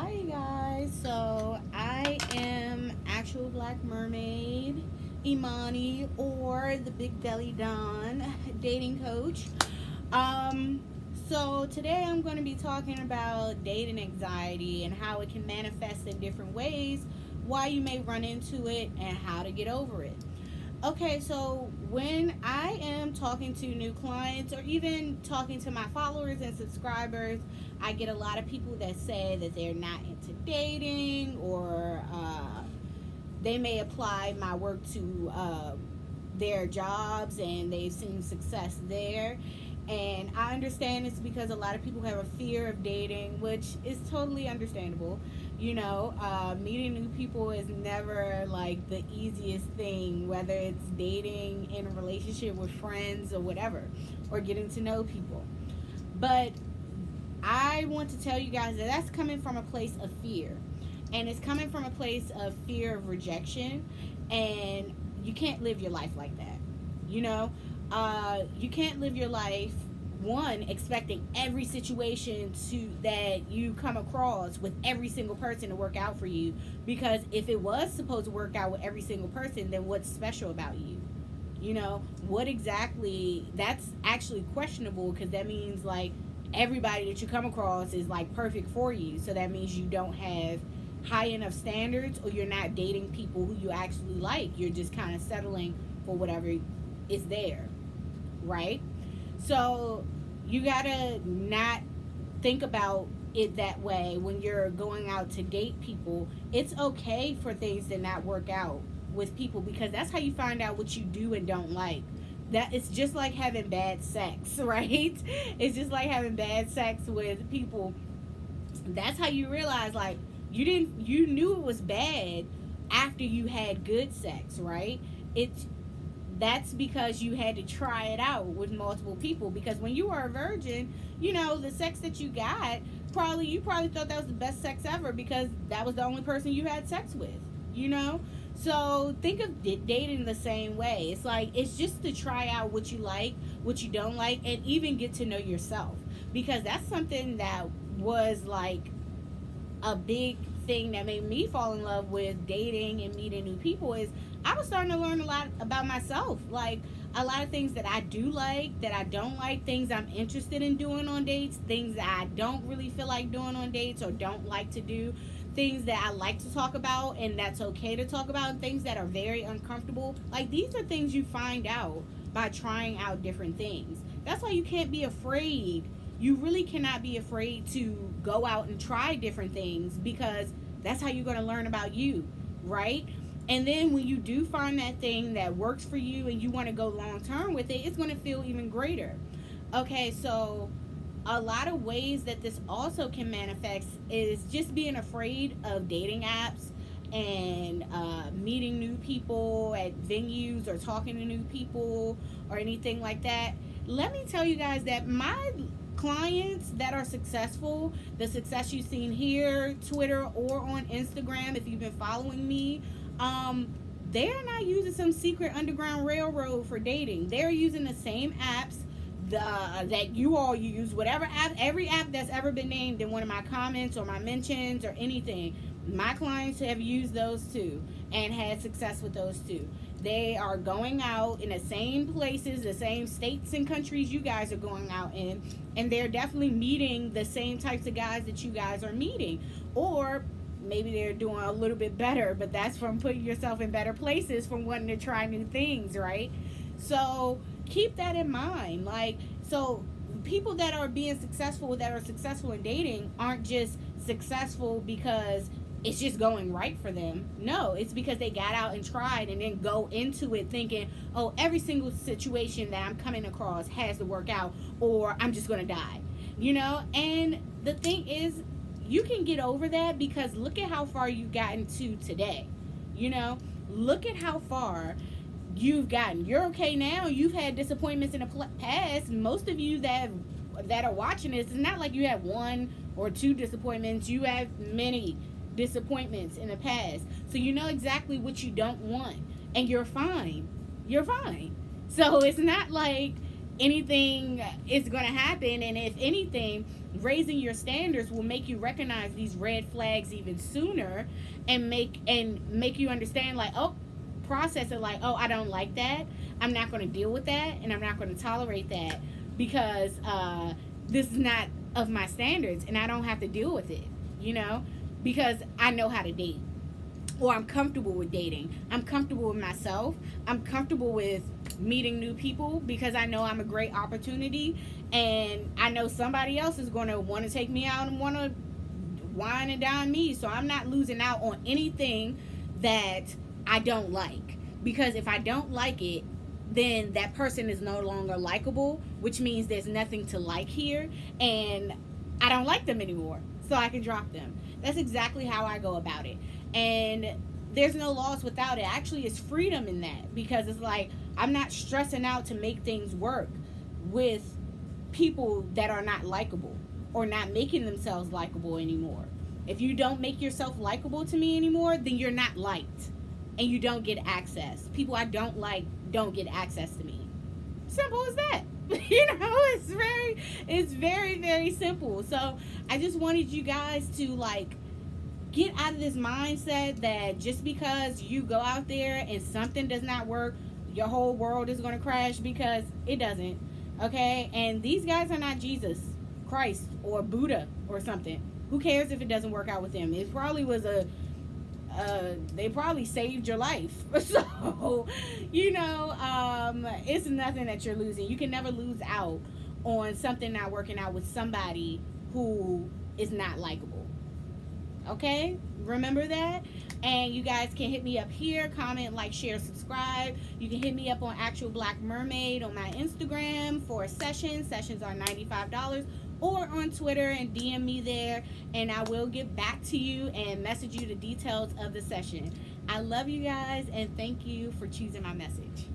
Hi guys. So I am actual Black Mermaid, Imani, or the Big Belly Don dating coach. Um, so today I'm going to be talking about dating anxiety and how it can manifest in different ways, why you may run into it, and how to get over it. Okay, so when I am talking to new clients or even talking to my followers and subscribers, I get a lot of people that say that they're not into dating or they may apply my work to their jobs and they've seen success there. And I understand it's because a lot of people have a fear of dating, which is totally understandable. Meeting new people is never like the easiest thing, whether it's dating in a relationship with friends or whatever, or getting to know people. But I want to tell you guys that that's coming from a place of fear. And it's coming from a place of fear of rejection. And you can't live your life like that. You know, you can't live your life one expecting every situation to that you come across with every single person to work out for you, because if it was supposed to work out with every single person, then what's special about you? What exactly? That's actually questionable, because that means like everybody that you come across is like perfect for you, so that means you don't have high enough standards, or you're not dating people who you actually like. You're just kind of settling for whatever is there, right? So you gotta not think about it that way when you're going out to date people. It's okay for things to not work out with people, because that's how you find out what you do and don't like. That it's just like having bad sex, right? It's just like having bad sex with people. That's how you realize, like, you knew it was bad after you had good sex, right? It's That's because you had to try it out with multiple people. Because when you were a virgin, the sex that you got, you probably thought that was the best sex ever, because that was the only person you had sex with, you know? So think of dating the same way. It's like, it's just to try out what you like, what you don't like, and even get to know yourself. Because that's something that was like a big thing that made me fall in love with dating and meeting new people. Is I was starting to learn a lot about myself. Like, a lot of things that I do like, that I don't like, things I'm interested in doing on dates, things that I don't really feel like doing on dates or don't like to do, things that I like to talk about and that's okay to talk about, and things that are very uncomfortable. Like, these are things you find out by trying out different things. That's why you can't be afraid. You really cannot be afraid to go out and try different things, because that's how you're going to learn about you, right? And then when you do find that thing that works for you and you want to go long term with it, it's going to feel even greater. Okay, so a lot of ways that this also can manifest is just being afraid of dating apps and meeting new people at venues or talking to new people or anything like that. Let me tell you guys that my clients that are successful, the success you've seen here, Twitter, or on Instagram, if you've been following me, they're not using some secret underground railroad for dating. They're using the same apps that you all use, whatever app, every app that's ever been named in one of my comments or my mentions or anything. My clients have used those too and had success with those too. They are going out in the same places, the same states and countries you guys are going out in, and they're definitely meeting the same types of guys that you guys are meeting. Or maybe they're doing a little bit better, but that's from putting yourself in better places, from wanting to try new things, right? So keep that in mind. Like, so people that are being successful, that are successful in dating, aren't just successful because it's just going right for them. No, it's because they got out and tried and then go into it thinking, oh, every single situation that I'm coming across has to work out, or I'm just going to die. And the thing is, you can get over that, because look at how far you've gotten to today. Look at how far you've gotten. You're okay now. You've had disappointments in the past. Most of you that are watching this, it's not like you have one or two disappointments. You have many disappointments in the past. So you know exactly what you don't want, and you're fine. You're fine. So it's not like anything is going to happen. And if anything, raising your standards will make you recognize these red flags even sooner, and make you understand, like, oh, process it, like, oh, I don't like that, I'm not going to deal with that, and I'm not going to tolerate that, because this is not of my standards, and I don't have to deal with it, because I know how to date, or I'm comfortable with dating. I'm comfortable with myself. I'm comfortable with meeting new people, because I know I'm a great opportunity, and I know somebody else is going to want to take me out and want to wine and dine me. So I'm not losing out on anything that I don't like, because if I don't like it, then that person is no longer likable, which means there's nothing to like here, and I don't like them anymore, so I can drop them. That's exactly how I go about it. And there's no loss without it. Actually, it's freedom in that, because it's like I'm not stressing out to make things work with people that are not likable or not making themselves likable anymore. If you don't make yourself likable to me anymore, then you're not liked, and you don't get access. People I don't like don't get access to me. Simple as that. It's very, very simple. So I just wanted you guys to, like, get out of this mindset that just because you go out there and something does not work, your whole world is going to crash, because it doesn't. Okay? And these guys are not Jesus Christ or Buddha or something. Who cares if it doesn't work out with them? It probably was they probably saved your life. So, it's nothing that you're losing. You can never lose out on something not working out with somebody who is not likable. Okay? Remember that. And you guys can hit me up here, comment, like, share, subscribe. You can hit me up on Actual Black Mermaid on my Instagram for a session. Sessions are $95. Or on Twitter and DM me there, and I will get back to you and message you the details of the session. I love you guys, and thank you for choosing my message.